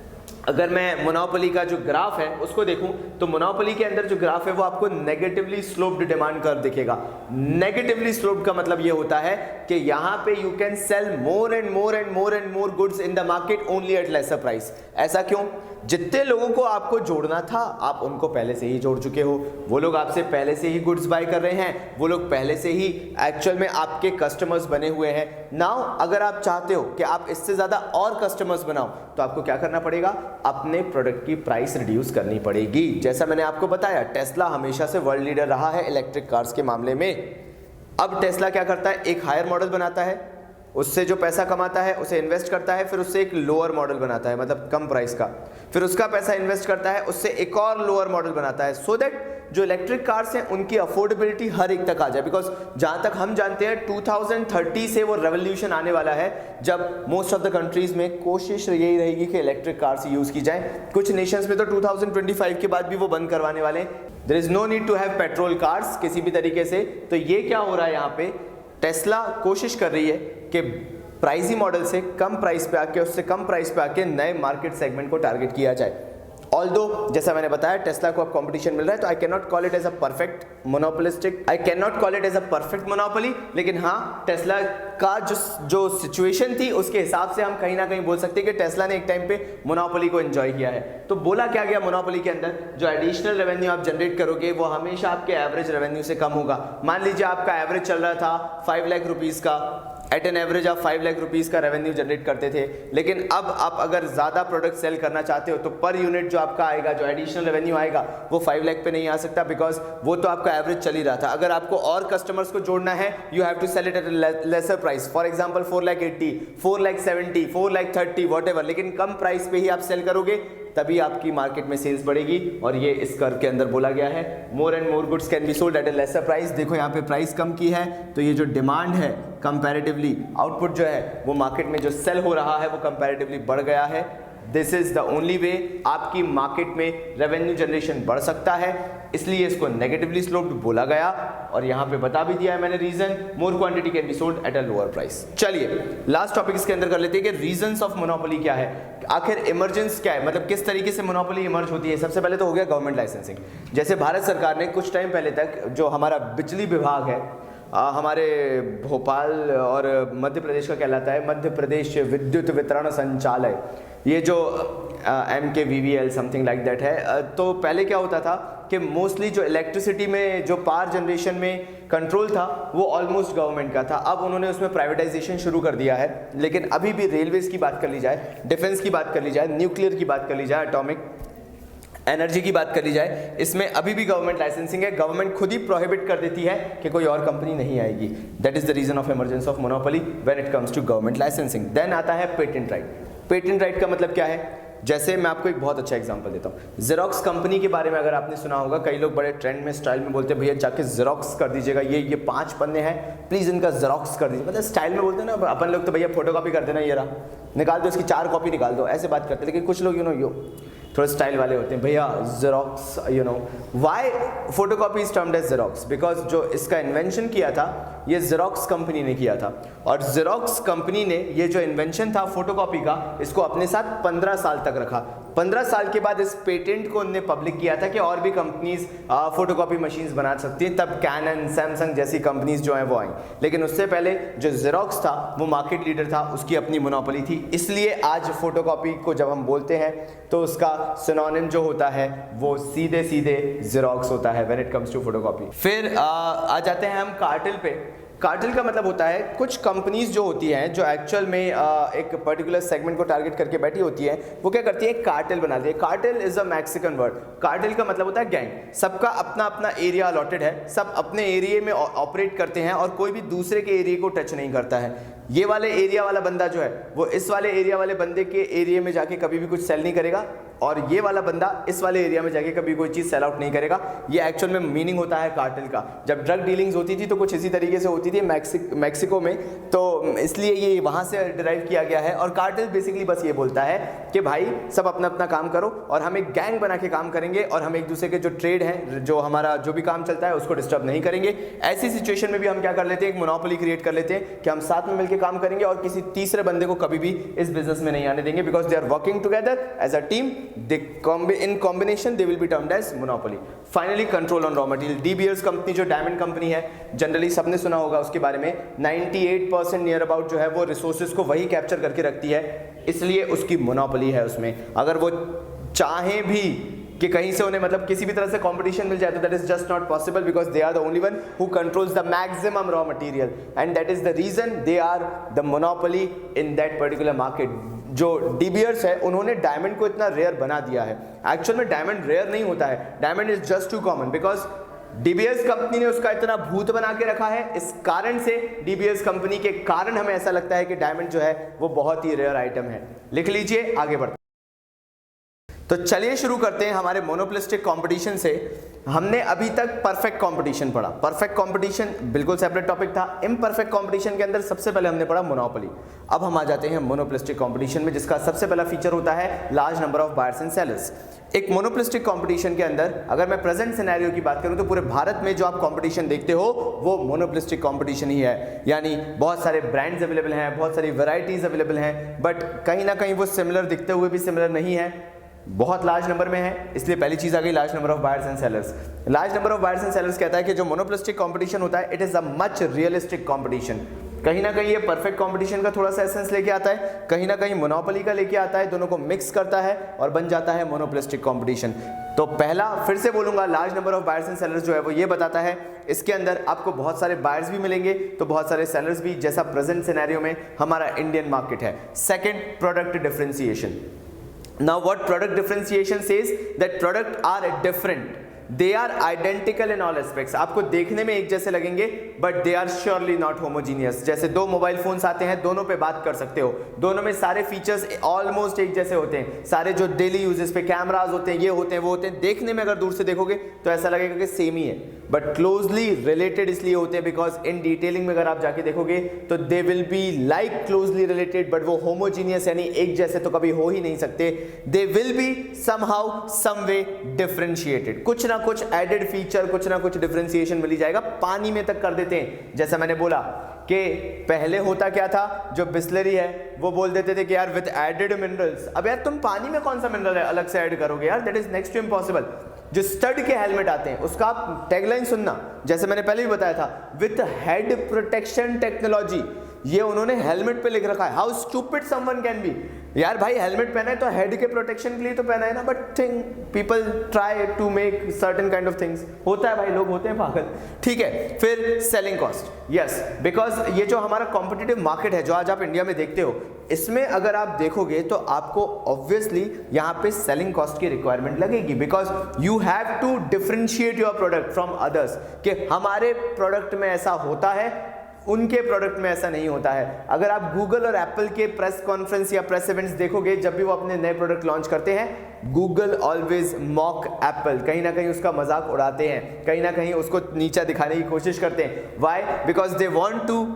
अगर मैं मोनोपोली का जो ग्राफ है उसको देखूं तो मोनोपोली के अंदर जो ग्राफ है वो आपको नेगेटिवली स्लोप्ड डिमांड कर्व दिखेगा। नेगेटिवली स्लोप्ड का मतलब ये होता है कि यहां पे you can sell more and more and more and more goods in the market only at lesser price. ऐसा क्यों? जितने लोगों को आपको जोड़ना था आप उनको पहले से ही जोड़ चुके हो, वो लोग आपसे पहले से ही गुड्स बाय कर रहे हैं, वो लोग पहले से ही एक्चुअल में आपके कस्टमर्स बने हुए हैं। नाउ अगर आप चाहते हो कि आप इससे ज्यादा और कस्टमर्स बनाओ तो आपको क्या करना पड़ेगा, अपने प्रोडक्ट की प्राइस रिड्यूस करनी पड़ेगी। जैसा मैंने आपको बताया टेस्ला हमेशा से वर्ल्ड लीडर रहा है इलेक्ट्रिक कार्स के मामले में। अब टेस्ला क्या करता है, एक हायर मॉडल बनाता है, उससे जो पैसा कमाता है उसे इन्वेस्ट करता है, फिर उससे एक लोअर मॉडल बनाता है मतलब कम प्राइस का, फिर उसका पैसा इन्वेस्ट करता है, उससे एक और लोअर मॉडल बनाता है, सो दैट जो इलेक्ट्रिक कार्स हैं उनकी अफोर्डेबिलिटी हर एक तक आ जाए। बिकॉज जहां तक हम जानते हैं 2030 से वो रेवोल्यूशन आने वाला है जब मोस्ट ऑफ द कंट्रीज में कोशिश यही रहेगी कि इलेक्ट्रिक कार्स यूज की जाए। कुछ नेशंस में तो 2025 के बाद भी वो बंद करवाने वाले हैं। There is no need to have petrol cars किसी भी तरीके से। तो ये क्या हो रहा है, यहाँ पे टेस्ला कोशिश कर रही है कि प्राइसी मॉडल से कम प्राइस पे आके, उससे कम प्राइस पे आके नए मार्केट सेगमेंट को टारगेट किया जाए। ऑल्दो जैसा मैंने बताया टेस्ला को अब कंपटीशन मिल रहा है, तो I can not call it as a perfect monopolistic, I can not call it as a perfect monopoly, लेकिन हाँ टेस्ला का जो सिचुएशन थी उसके हिसाब से हम कहीं ना कहीं बोल सकते हैं कि टेस्ला ने एक टाइम पे मोनोपोली को एंजॉय किया है। तो बोला क्या गया मोनोपोली के अंदर, जो एडिशनल रेवेन्यू आप जनरेट करोगे वो हमेशा आपके एवरेज रेवेन्यू से कम होगा। मान लीजिए आपका एवरेज चल रहा था 5 लाख रुपीज़ का, एट एन एवरेज आप 5 लाख रुपीज़ का रेवेन्यू जनरेट करते थे, लेकिन अब आप अगर ज़्यादा प्रोडक्ट सेल करना चाहते हो तो पर यूनिट जो आपका आएगा, जो एडिशनल रेवेन्यू आएगा वो 5 लाख पे नहीं आ सकता, बिकॉज वो तो आपका एवरेज चल ही रहा था। अगर आपको और कस्टमर्स को जोड़ना है you have to sell it at lesser price, for example 4,80,000, 4,70,000, 4,30,000 what, लेकिन कम प्राइस पे ही आप सेल करोगे तभी आपकी मार्केट में सेल्स बढ़ेगी। और ये इस कर्व के अंदर बोला गया है, मोर and more goods can be sold eight A laser price. देखो यहाँ पे प्राइस कम की है तो ये जो डिमांड है कंपैरेटिवली, आउटपुट जो है वो मार्केट में जो सेल हो रहा है वो कंपैरेटिवली बढ़ गया है। This is the only way आपकी मार्केट में रेवेन्यू जनरेशन बढ़ सकता है, इसलिए इसको नेगेटिवली स्लोप्ड बोला गया। और यहाँ पे बता भी दिया है मैंने reason, more quantity can be sold at a lower price. चलिए लास्ट टॉपिक इसके अंदर कर लेते हैं कि रीजंस ऑफ मोनोपोली क्या है, आखिर इमरजेंस क्या है, मतलब किस तरीके से मोनोपोली इमर्ज होती है। सबसे पहले तो हो गया गवर्नमेंट लाइसेंसिंग। जैसे भारत सरकार ने कुछ टाइम पहले तक जो हमारा बिजली विभाग है हमारे भोपाल और मध्य प्रदेश का कहलाता है मध्य प्रदेश विद्युत वितरण संचालय, ये जो MKVVL समथिंग लाइक दैट है। तो पहले क्या होता था कि मोस्टली जो इलेक्ट्रिसिटी में जो पावर जनरेशन में कंट्रोल था वो ऑलमोस्ट गवर्नमेंट का था। अब उन्होंने उसमें प्राइवेटाइजेशन शुरू कर दिया है, लेकिन अभी भी रेलवेज की बात कर ली जाए, डिफेंस की बात कर ली जाए, न्यूक्लियर की बात कर ली जाए, एटॉमिक एनर्जी की बात कर ली जाए, इसमें अभी भी गवर्नमेंट लाइसेंसिंग है। गवर्नमेंट खुद ही प्रोहिबिट कर देती है कि कोई और कंपनी नहीं आएगी। That is the reason of emergence of monopoly when it comes to government licensing. Then आता है पेटेंट राइट। पेटेंट राइट का मतलब क्या है? जैसे मैं आपको एक बहुत अच्छा एग्जांपल देता हूँ, जेरोक्स कंपनी के बारे में अगर आपने सुना होगा, कई लोग बड़े ट्रेंड में स्टाइल में बोलते हैं भैया जाके जेरोक्स कर दीजिएगा, ये 5 पन्ने हैं प्लीज इनका जेरोक्स कर दीजिए, मतलब स्टाइल में बोलते हैं ना अपन लोग, तो भैया फोटोकॉपी कर देना, ये रहा निकाल दो, इसकी 4 कॉपी निकाल दो, ऐसे बात करते हैं। लेकिन कुछ लोग थोड़े स्टाइल वाले होते हैं, भैया Xerox, why photocopy is termed as Xerox? Because जो इसका इन्वेंशन किया था ये जेरोक्स कंपनी ने किया था, और जेरोक्स कंपनी ने ये जो इन्वेंशन था फोटोकॉपी का, इसको अपने साथ 15 साल तक रखा। 15 साल के बाद इस पेटेंट को उन्होंने पब्लिक किया था कि और भी कंपनीज फोटोकॉपी मशीन्स बना सकती हैं, तब कैनन, सैमसंग जैसी कंपनीज जो हैं वो आई। लेकिन उससे पहले जो जेरोक्स था वो मार्केट लीडर था, उसकी अपनी मोनोपोली थी, इसलिए आज फोटोकॉपी को जब हम बोलते हैं तो उसका सिनोनिम जो होता है वो सीधे जेरोक्स होता है when it comes to photocopy. फिर आ जाते हैं हम कार्टेल पे। कार्टेल का मतलब होता है कुछ कंपनीज जो होती हैं जो एक्चुअल में एक पर्टिकुलर सेगमेंट को टारगेट करके बैठी होती है, वो क्या करती है, कार्टेल बनाती है। Cartel is a Mexican word. Cartel का मतलब होता है गैंग, सबका अपना अपना एरिया अलॉटेड है, सब अपने एरिया में ऑपरेट करते हैं और कोई भी दूसरे के एरिया को टच नहीं करता है। ये वाले एरिया वाला बंदा जो है वो इस वाले एरिया वाले बंदे के एरिया में जाके कभी भी कुछ सेल नहीं करेगा, और ये वाला बंदा इस वाले एरिया में जाके कभी कोई चीज सेल आउट नहीं करेगा। ये एक्चुअल में मीनिंग होता है कार्टेल का। जब ड्रग डीलिंग्स होती थी तो कुछ इसी तरीके से होती थी मैक्सिको में, तो इसलिए ये वहां से डिराइव किया गया है। और कार्टेल बेसिकली बस ये बोलता है कि भाई सब अपना अपना काम करो और हम एक गैंग बना के काम करेंगे, और हम एक दूसरे के जो ट्रेड है, जो हमारा जो भी काम चलता है उसको डिस्टर्ब नहीं करेंगे। ऐसी सिचुएशन में भी हम क्या कर लेते हैं, एक मोनोपोली क्रिएट कर लेते हैं कि हम साथ में मिलकर काम करेंगे और किसी तीसरे बंदे को कभी भी इस बिजनेस में नहीं आने देंगे, because they are working together as a team, in combination they will be termed as monopoly. Finally, control on raw material. De Beers company जो डायमंड कंपनी है, जनरली सबने सुना होगा उसके बारे में, 98% नियर अबाउट जो है वो रिसोर्सेज को वही कैप्चर करके रखती है, इसलिए उसकी मोनोपोली है उसमें। अगर वो चाहे भी कि कहीं से उन्हें मतलब किसी भी तरह से कंपटीशन मिल जाए तो that is just not possible, because they are the only one who controls the maximum raw material, and that is the reason they are the monopoly in that particular market. जो De Beers है उन्होंने diamond को इतना rare बना दिया है। Actual में diamond rare नहीं होता है, diamond is just too common, because De Beers company ने उसका इतना भूत बना के रखा है। इस कारण से डी बियर्स कंपनी के कारण हमें ऐसा लगता है कि डायमंड जो है वो बहुत ही रेयर आइटम है। लिख लीजिए, आगे बढ़ते। तो चलिए शुरू करते हैं हमारे मोनोपोलिस्टिक कंपटीशन से। हमने अभी तक परफेक्ट कंपटीशन पढ़ा। परफेक्ट कंपटीशन बिल्कुल सेपरेट टॉपिक था। इम्परफेक्ट कंपटीशन के अंदर सबसे पहले हमने पढ़ा मोनोपोली। अब हम आ जाते हैं मोनोपोलिस्टिक कंपटीशन में, जिसका सबसे पहला फीचर होता है large number of buyers and sellers. एक मोनोपोलिस्टिक कंपटीशन के अंदर अगर मैं प्रेजेंट सिनेरियो की बात करूं तो पूरे भारत में जो आप कंपटीशन देखते हो वो मोनोपोलिस्टिक कंपटीशन ही है, यानी बहुत सारे ब्रांड्स अवेलेबल हैं, बहुत सारी वैरायटीज अवेलेबल हैं, बट कहीं ना कहीं वो सिमिलर दिखते हुए भी सिमिलर नहीं है, बहुत लार्ज नंबर में है। इसलिए पहली चीज आ गई large number of buyers and sellers. Large number of buyers and sellers कहता है कि जो मोनोपोलिस्टिक कंपटीशन होता है it is a much realistic competition. कहीं ना कहीं ये परफेक्ट कंपटीशन का थोड़ा सा एसेंस लेके आता है, कहीं ना कहीं मोनोपोली का लेके आता है, दोनों को मिक्स करता है और बन जाता है मोनोपोलिस्टिक कंपटीशन। तो पहला फिर से बोलूंगा, large number of buyers and sellers जो है वो ये बताता है इसके अंदर आपको बहुत सारे बायर्स भी मिलेंगे तो बहुत सारे सेलर्स भी, जैसा प्रेजेंट सिनेरियो में हमारा इंडियन मार्केट है। Second, product differentiation. Now what product differentiation says that product are different, they are identical in all aspects। आपको देखने में एक जैसे लगेंगे but they are surely not homogeneous। जैसे दो मोबाइल फोन्स आते हैं, दोनों पे बात कर सकते हो, दोनों में सारे फीचर्स ऑलमोस्ट एक जैसे होते हैं, सारे जो डेली यूजेस पे कैमराज होते हैं, ये होते हैं, वो होते हैं, देखने में अगर दूर से देखोगे तो ऐसा लगेगा कि सेम ही है, बट क्लोजली रिलेटेड इसलिए होते हैं बिकॉज इन डिटेलिंग में अगर आप जाके देखोगे तो they will be like closely related, but वो होमोजीनियस यानी एक जैसे तो कभी हो ही नहीं सकते। They will be somehow some way differentiated, कुछ ना कुछ एडेड फीचर, कुछ ना कुछ डिफरेंशिएशन मिल ही जाएगा। पानी में तक कर देते हैं, जैसा मैंने बोला कि पहले होता क्या था, जो बिस्लरी है वो बोल देते थे कि यार विद एडेड मिनरल्स। अब यार तुम पानी में कौन सा मिनरल है अलग से ऐड करोगे यार, that is next to impossible. जो स्टड के हेलमेट आते हैं उसका आप टैगलाइन सुनना, जैसे मैंने पहले भी बताया था, विद हेड प्रोटेक्शन टेक्नोलॉजी, ये उन्होंने हेलमेट पे लिख रखा है। How stupid someone can be. यार भाई हेलमेट पहना है तो हेड के प्रोटेक्शन के लिए तो पहना है ना, but think people try to make certain kind of things. होता है भाई, लोग होते हैं पागल, ठीक है। फिर सेलिंग कॉस्ट, यस, बिकॉज ये जो हमारा कॉम्पिटिटिव मार्केट है जो आज आप इंडिया में देखते हो, इसमें अगर आप देखोगे तो आपको ऑब्वियसली यहाँ पे सेलिंग कॉस्ट की रिक्वायरमेंट लगेगी, because you have to differentiate your product from others, कि हमारे प्रोडक्ट में ऐसा होता है, उनके प्रोडक्ट में ऐसा नहीं होता है। अगर आप गूगल और एप्पल के प्रेस कॉन्फ्रेंस या प्रेस इवेंट्स देखोगे, जब भी वो अपने नए प्रोडक्ट लॉन्च करते हैं, गूगल ऑलवेज मॉक एप्पल, कहीं ना कहीं उसका मजाक उड़ाते हैं, कहीं ना कहीं उसको नीचा दिखाने की कोशिश करते हैं। Why? Because they want to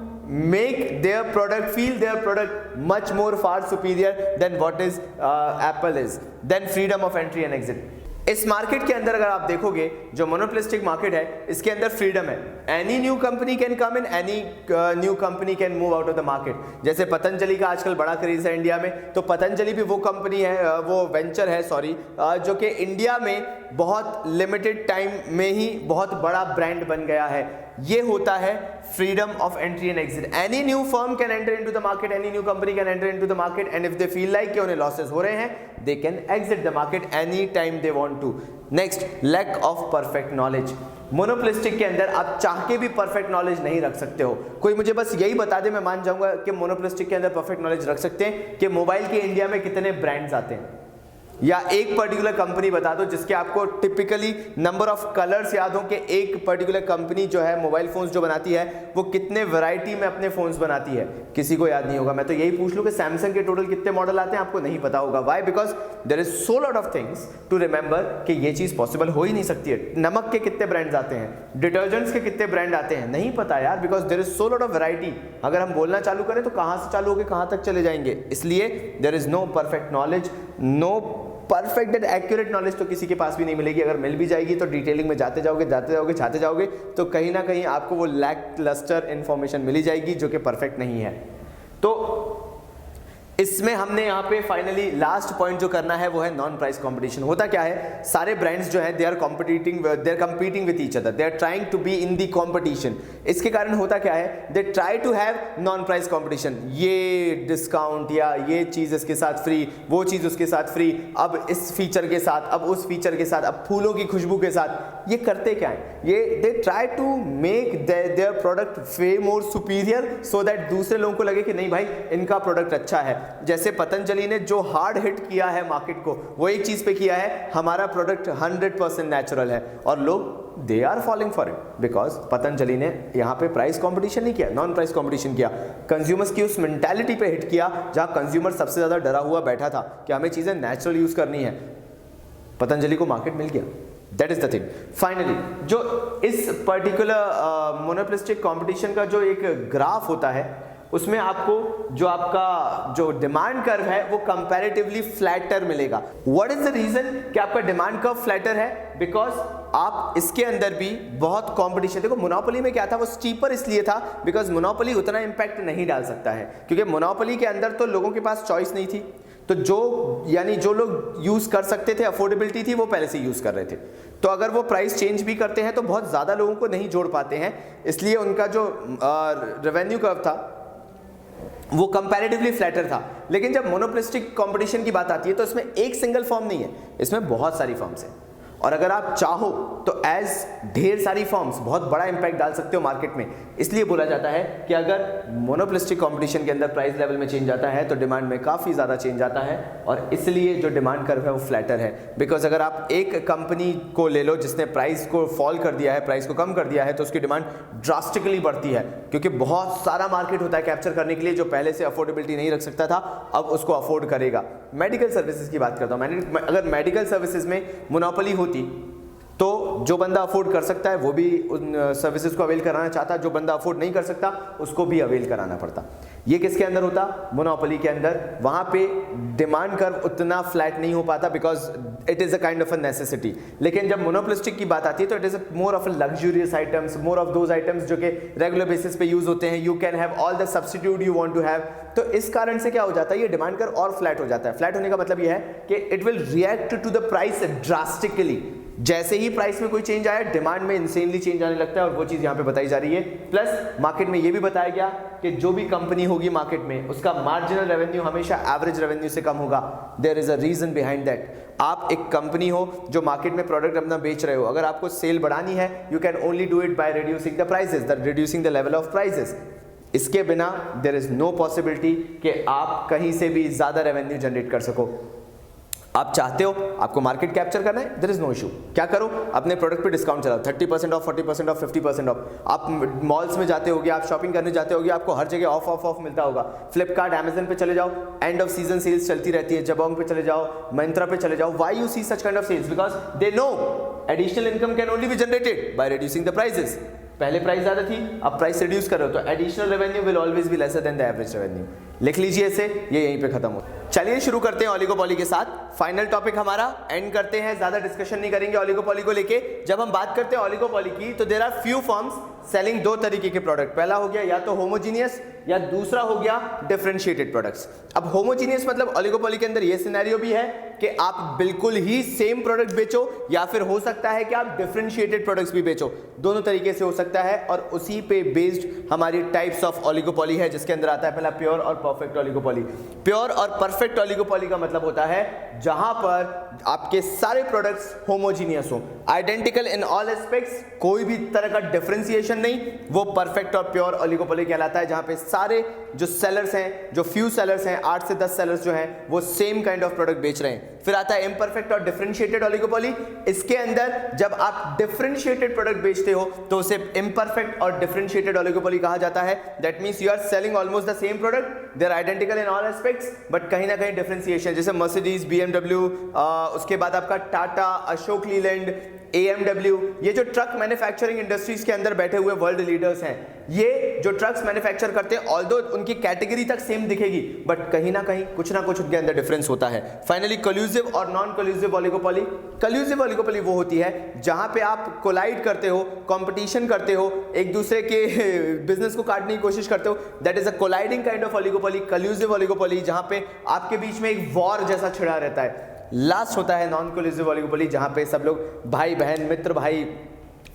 make their product, feel their product much more far superior than what is Apple is, then freedom of entry and exit। इस मार्केट के अंदर अगर आप देखोगे, जो मोनोपोलिस्टिक मार्केट है, इसके अंदर फ्रीडम है। Any new company can come in, any new company can move out of the market. जैसे पतंजलि का आजकल बड़ा क्रेज है इंडिया में, तो पतंजलि भी वो कंपनी है, वो वेंचर है सॉरी, जो कि इंडिया में बहुत लिमिटेड टाइम में ही बहुत बड़ा ब्रांड बन गया है। ये होता है freedom of entry and exit। any new firm can enter into the market, any new company can enter into the market, and if they feel like कि उन्हें losses हो रहे हैं, they can exit the market any time they want to। next, lack of perfect knowledge। Monopolistic के अंदर आप चाह के भी परफेक्ट नॉलेज नहीं रख सकते हो। कोई मुझे बस यही बता दे, मैं मान जाऊंगा कि मोनोपोलिस्टिक के अंदर परफेक्ट नॉलेज रख सकते हैं कि मोबाइल के इंडिया में कितने ब्रांड्स आते हैं, या एक पर्टिकुलर कंपनी बता दो जिसके आपको टिपिकली नंबर ऑफ कलर्स याद हो कि एक पर्टिकुलर कंपनी जो है मोबाइल फोन्स जो बनाती है वो कितने वैरायटी में अपने फोन्स बनाती है, किसी को याद नहीं होगा। मैं तो यही पूछ लूं कि सैमसंग के टोटल कितने मॉडल आते हैं, आपको नहीं पता होगा। Why? Because there is so lot of things to remember कि ये चीज पॉसिबल हो ही नहीं सकती है। नमक के कितने ब्रांड्स आते हैं, डिटर्जेंट्स के कितने ब्रांड आते हैं, नहीं पता यार, because there is so lot of variety. अगर हम बोलना चालू करें तो कहां से चालू होकर कहां तक चले जाएंगे। इसलिए there is no perfect knowledge, no perfect and accurate knowledge तो किसी के पास भी नहीं मिलेगी। अगर मिल भी जाएगी तो डिटेलिंग में जाते जाओगे छाते जाओगे तो कहीं ना कहीं आपको वो लैक लस्टर इंफॉर्मेशन मिली जाएगी जो कि परफेक्ट नहीं है। तो इसमें हमने यहाँ पे फाइनली लास्ट पॉइंट जो करना है वो है नॉन प्राइस कंपटीशन। होता क्या है, सारे ब्रांड्स जो है they are competing with each other, they are trying to be in the competition. इसके कारण होता क्या है, they try to have non price competition, ये डिस्काउंट या ये चीज इसके साथ फ्री, वो चीज उसके साथ फ्री, अब इस फीचर के साथ, अब उस फीचर के साथ, अब फूलों की खुशबू के साथ। ये करते क्या है, ये they try to make their product way more superior so that दूसरे लोगों को लगे कि नहीं भाई इनका प्रोडक्ट अच्छा है। जैसे पतंजलि ने जो हार्ड हिट किया है मार्केट को, वो एक चीज पे किया है, हमारा प्रोडक्ट 100% नेचुरल है, और लोग they are following for it because Patanjali ने यहाँ पे प्राइस कंपटीशन नहीं किया, नॉन प्राइस कंपटीशन किया। कंज्यूमर्स की उस मेंटालिटी पे हिट किया जहां कंज्यूमर सबसे ज्यादा डरा हुआ बैठा था कि हमें चीजें नेचुरल यूज करनी है, पतंजलि को मार्केट मिल गया। That is the thing. Finally जो इस पर्टिकुलर मोनोपोलिस्टिक कंपटीशन का जो एक ग्राफ होता है उसमें आपको जो आपका जो डिमांड कर्व है वो कंपैरेटिवली फ्लैटर मिलेगा। व्हाट इज द रीजन कि आपका डिमांड कर्व फ्लैटर है? बिकॉज आप इसके अंदर भी बहुत कंपटीशन, देखो मोनोपोली में क्या था, वो स्टीपर इसलिए था बिकॉज मोनोपोली उतना इंपैक्ट नहीं डाल सकता है, क्योंकि मोनोपोली के अंदर तो लोगों के पास चॉइस नहीं थी, तो जो लोग यूज कर सकते थे, अफोर्डेबिलिटी थी, वो पहले से यूज कर रहे थे। तो अगर वो प्राइस चेंज भी करते हैं तो बहुत ज्यादा लोगों को नहीं जोड़ पाते हैं, इसलिए उनका जो रेवेन्यू कर्व था वो कंपैरेटिवली फ्लैटर था। लेकिन जब मोनोपोलिस्टिक कंपटीशन की बात आती है तो इसमें एक सिंगल फर्म नहीं है, इसमें बहुत सारी फर्म्स हैं, और अगर आप चाहो तो एज ढेर सारी फर्म्स बहुत बड़ा इंपैक्ट डाल सकते हो मार्केट में। इसलिए बोला जाता है कि अगर मोनोपोलिस्टिक कंपटीशन के अंदर प्राइस लेवल में चेंज आता है तो डिमांड में काफ़ी ज़्यादा चेंज आता है, और इसलिए जो डिमांड कर्व है वो फ्लैटर है। बिकॉज अगर आप एक कंपनी को ले लो जिसने प्राइस को फॉल कर दिया है, प्राइस को कम कर दिया है, तो उसकी डिमांड ड्रास्टिकली बढ़ती है, क्योंकि बहुत सारा मार्केट होता है कैप्चर करने के लिए, जो पहले से अफोर्डेबिलिटी नहीं रख सकता था अब उसको अफोर्ड करेगा। मेडिकल सर्विसेज की बात करता हूँ, अगर मेडिकल सर्विसेज में मोनोपोली होती तो जो बंदा अफोर्ड कर सकता है वो भी उन सर्विसेज को अवेल कराना चाहता, जो बंदा अफोर्ड नहीं कर सकता उसको भी अवेल कराना पड़ता। ये किसके अंदर होता? मोनोपोली के अंदर। वहां पे डिमांड कर्व उतना फ्लैट नहीं हो पाता because it is a kind of a necessity. लेकिन जब मोनोपोलिस्टिक की बात आती है तो it is more of a luxurious items, more of those items जो कि रेगुलर बेसिस पे यूज होते हैं। You can have all the substitute you want to have. तो इस कारण से क्या हो जाता है, ये डिमांड कर्व और फ्लैट हो जाता है। फ्लैट होने का मतलब ये है कि it will react to the price drastically. जैसे ही प्राइस में कोई चेंज आया डिमांड में इंसेनली चेंज आने लगता है, और वो चीज यहां पे बताई जा रही है। प्लस मार्केट में ये भी बताया गया कि जो भी कंपनी होगी मार्केट में उसका मार्जिनल रेवेन्यू हमेशा एवरेज रेवेन्यू से कम होगा। There is a reason behind that. आप एक कंपनी हो जो मार्केट में प्रोडक्ट अपना बेच रहे हो, अगर आपको सेल बढ़ानी है you can only do it by reducing the prices, reducing the level of prices. इसके बिना देयर इज नो पॉसिबिलिटी कि आप कहीं से भी ज्यादा रेवेन्यू जनरेट कर सको। आप चाहते हो आपको मार्केट कैप्चर करना है, देयर इज नो इशू। क्या करो, अपने प्रोडक्ट पे डिस्काउंट चलाओ, 30% ऑफ, 40% ऑफ, 50% ऑफ। आप मॉल्स में जाते होगे, आप शॉपिंग करने जाते होगे, आपको हर जगह ऑफ ऑफ ऑफ मिलता होगा। फ्लिपकार्ट, अमेजन पे चले जाओ, एंड ऑफ सीजन सेल्स चलती रहती है। जबोंग पे चले जाओ, मंत्रा पे चले जाओ। Why you see such kind of sales? Because they know additional income can only be generated by reducing the prices. पहले प्राइस ज्यादा थी, अब प्राइस रिड्यूस कर रहे हो तो additional revenue will always be lesser than the average revenue. लिख लीजिए इसे, ये यहीं पे खत्म हो। चलिए शुरू करते हैं ओलिगोपोली के साथ। फाइनल टॉपिक हमारा, एंड करते हैं, ज्यादा डिस्कशन नहीं करेंगे ओलिगोपोली को लेके। जब हम बात करते हैं ओलिगोपोली की तो there are few firms selling दो तरीके के प्रोडक्ट। पहला हो गया या तो होमोजीनियस, या दूसरा हो गया डिफरेंशिएटेड प्रोडक्ट्स। अब होमोजीनियस मतलब ओलिगोपोली के अंदर ये सिनेरियो भी है कि आप बिल्कुल ही सेम प्रोडक्ट बेचो, या फिर हो सकता है कि आप डिफरेंशिएटेड प्रोडक्ट्स भी बेचो। दोनों तरीके से हो सकता है, और उसी पे बेस्ड हमारी टाइप्स ऑफ ओलिगोपोली है, जिसके अंदर आता है पहला प्योर और परफेक्ट ओलिगोपोली। प्योर और परफेक्ट ओलिगोपोली का मतलब होता है जहां पर आपके सारे प्रोडक्ट्स होमोजीनियस हो, आइडेंटिकल इन ऑल एस्पेक्ट्स, कोई भी तरह का डिफरेंशिएशन नहीं, वो परफेक्ट और प्योर ओलिगोपोली कहलाता है। जहां पे सारे जो सेलर्स हैं, जो फ्यू सेलर्स हैं, 8 से 10 सेलर्स जो हैं, वो सेम काइंड ऑफ प्रोडक्ट बेच रहे हैं। फिर आता है इम्परफेक्ट और डिफरेंशिएटेड ओलिगोपोली। इसके अंदर जब आप डिफरेंशिएटेड प्रोडक्ट बेचते हो तो उसे इम्परफेक्ट और डिफरेंशिएटेड ओलिगोपोली कहा जाता है। That means you are selling almost the same product, they are identical in all aspects, but कहीं ना कहीं डिफरेंशिएशन, जैसे मर्सिडीज, BMW, उसके बाद आपका टाटा, अशोक लीलैंड, AMW, ये जो ट्रक मैन्युफैक्चरिंग इंडस्ट्रीज के अंदर बैठे हुए वर्ल्ड लीडर्स हैं, ये जो ट्रक्स मैन्युफैक्चर करते हैं, ऑल्दो उनकी कैटेगरी तक सेम दिखेगी, बट कहीं ना कुछ उनके अंदर डिफरेंस होता है। फाइनली कोल्यूसिव और non collusive oligopoly. Collusive oligopoly वो होती है जहां पे आप कोलाइड करते हो, कंपटीशन करते हो, एक दूसरे के बिजनेस को काटने की कोशिश करते हो, that is a colliding kind of oligopoly. Collusive oligopoly जहां पे आपके बीच में एक वॉर जैसा छिड़ा रहता है। लास्ट होता है नॉन कोल्यूसिव ओलिगोपोली, जहां पे सब लोग भाई बहन, मित्र भाई,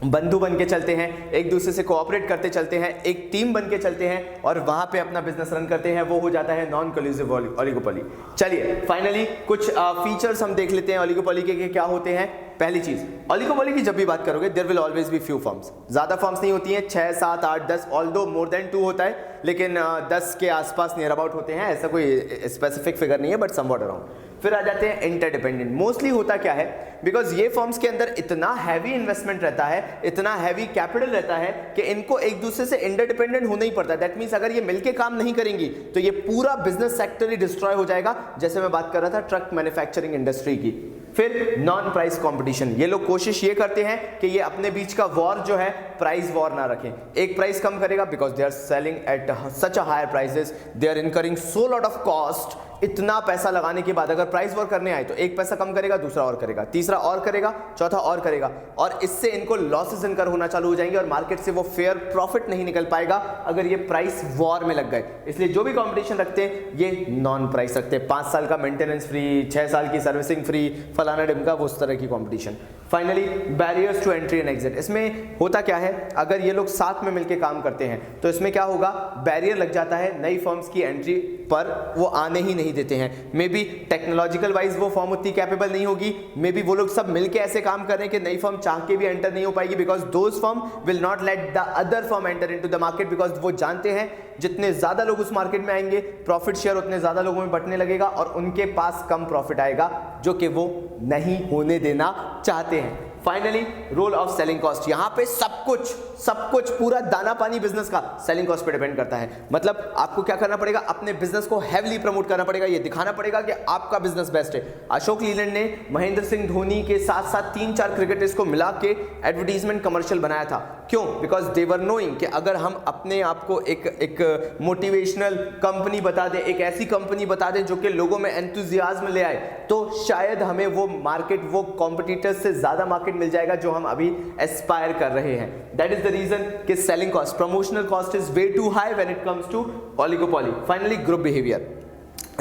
बंधु बन के चलते हैं, एक दूसरे से कोऑपरेट करते चलते हैं, एक टीम बन के चलते हैं और वहां पे अपना बिजनेस रन करते हैं। वो हो जाता है नॉन कोल्यूसिव ओलिगोपोली। चलिए फाइनली कुछ फीचर्स हम देख लेते हैं ओलिगोपोली के क्या होते हैं। पहली चीज, ओलिगोपोली की जब भी बात करोगे, there will always be few firms. ज्यादा फर्म्स नहीं होती हैं, 6, 7, 8, 10, ऑल्दो मोर देन 2 होता है, लेकिन 10 के आसपास नियर अबाउट होते हैं। ऐसा कोई स्पेसिफिक फिगर नहीं है, बट समवॉट अराउंड। फिर आ जाते हैं इंटरडिपेंडेंट। मोस्टली होता क्या है, बिकॉज ये फर्म्स के अंदर इतना हैवी इन्वेस्टमेंट रहता है, इतना हैवी कैपिटल रहता है कि इनको एक दूसरे से इंटरडिपेंडेंट होना ही पड़ता है। दैट मींस अगर ये मिलके काम नहीं करेंगी तो ये पूरा बिजनेस सेक्टर ही डिस्ट्रॉय हो जाएगा, जैसे मैं बात कर रहा था ट्रक मैन्युफैक्चरिंग इंडस्ट्री की। फिर नॉन प्राइस कंपटीशन, ये लोग कोशिश ये करते हैं कि ये अपने बीच का वॉर जो है, प्राइस वॉर ना रखें। एक प्राइस कम करेगा because they are selling at such a higher prices, they are incurring so lot of cost. इतना पैसा लगाने के बाद अगर प्राइस वॉर करने आए तो एक पैसा कम करेगा, दूसरा और करेगा, तीसरा और करेगा, चौथा और करेगा, और इससे इनको लॉसेस इनकर होना चालू हो जाएंगे और मार्केट से वो फेयर प्रॉफिट नहीं निकल पाएगा अगर ये प्राइस वॉर में लग गए। इसलिए जो भी कंपटीशन रखते हैं ये नॉन प्राइस रखते हैं। 5 साल का मेंटेनेंस फ्री, 6 साल की सर्विसिंग फ्री, फलाना डिमका, वो उस तरह की competition. Finally barriers to entry and exit. इसमें होता क्या है, अगर ये लोग साथ में मिलकर काम करते हैं तो इसमें क्या होगा, बैरियर लग जाता है, नई फर्म्स की एंट्री पर वो आने ही नहीं देते हैं। मे बी टेक्नोलॉजिकल वाइज वो फर्म उतनी कैपेबल नहीं होगी, मे बी वो लोग सब मिलके ऐसे काम कर रहे हैं कि नई फर्म चाह के भी एंटर नहीं हो पाएगी, because those firm will not let the other firm enter into the market, because वो जानते हैं जितने ज्यादा लोग उस मार्केट में आएंगे, प्रॉफिट शेयर उतने ज्यादा लोगों में बंटने लगेगा और उनके पास कम प्रॉफिट आएगा, जो कि वो नहीं होने देना चाहते हैं। Finally role of selling cost. यहां पे सब कुछ पूरा दाना पानी बिजनेस का सेलिंग कॉस्ट पे डिपेंड करता है। मतलब आपको क्या करना पड़ेगा, अपने बिजनेस को हेवली प्रमोट करना पड़ेगा, ये दिखाना पड़ेगा कि आपका बिजनेस बेस्ट है। अशोक लीलैंड ने महेंद्र सिंह धोनी के साथ साथ 3-4 क्रिकेटर्स को मिला के एडवर्टीजमेंट कमर्शियल बनाया था। क्यों? बिकॉज दे वर नोइंग कि अगर हम अपने आप को एक मोटिवेशनल कंपनी बता दें, एक ऐसी कंपनी बता दें जो कि लोगों में एंथुजियाज्म ले आए, तो शायद हमें वो मार्केट, वो कॉम्पिटिटर्स से ज्यादा मार्केट मिल जाएगा जो हम अभी एस्पायर कर रहे हैं। दैट इज द रीजन कि selling cost, promotional cost is way too high when it comes to oligopoly. Finally group behaviour.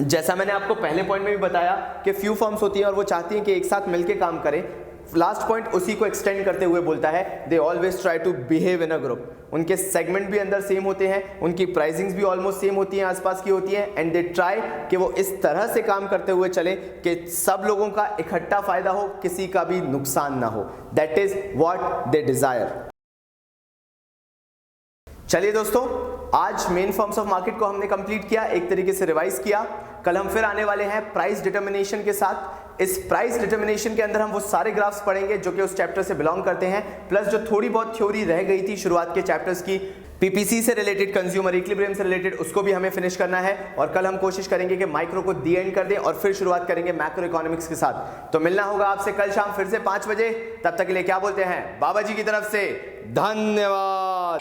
जैसा मैंने आपको पहले पॉइंट में भी बताया कि फ्यू फर्म्स होती हैं और वो चाहती हैं कि एक साथ मिलकर काम करें। लास्ट पॉइंट उसी को एक्सटेंड करते हुए बोलता है, they always try to behave in a group. उनके सेगमेंट भी अंदर सेम होते हैं, उनकी प्राइसिंग्स भी ऑलमोस्ट सेम होती हैं, आसपास की होती हैं, एंड दे ट्राई कि वो इस तरह से काम करते हुए चले कि सब लोगों का इकट्ठा फायदा हो, किसी का भी नुकसान ना हो। That is what they desire. चलिए दोस्तों, आज मेन फॉर्म्स ऑफ मार्केट को हमने कंप्लीट किया, एक तरीके से रिवाइज किया। कल हम फिर आने वाले हैं प्राइस डिटर्मिनेशन के साथ। इस प्राइस डिटर्मिनेशन के अंदर हम वो सारे ग्राफ्स पढ़ेंगे जो कि उस चैप्टर से बिलोंग करते हैं, प्लस जो थोड़ी बहुत थ्योरी रह गई थी शुरुआत के चैप्टर्स की, पीपीसी से रिलेटेड, कंज्यूमर इक्विलिब्रियम से रिलेटेड, उसको भी हमें फिनिश करना है। और कल हम कोशिश करेंगे कि माइक्रो को दी एंड कर दें और फिर शुरुआत करेंगे मैक्रो इकोनॉमिक्स के साथ। तो मिलना होगा आपसे कल शाम फिर से 5 बजे। तब तक के लिए क्या बोलते हैं बाबा जी की तरफ से धन्यवाद।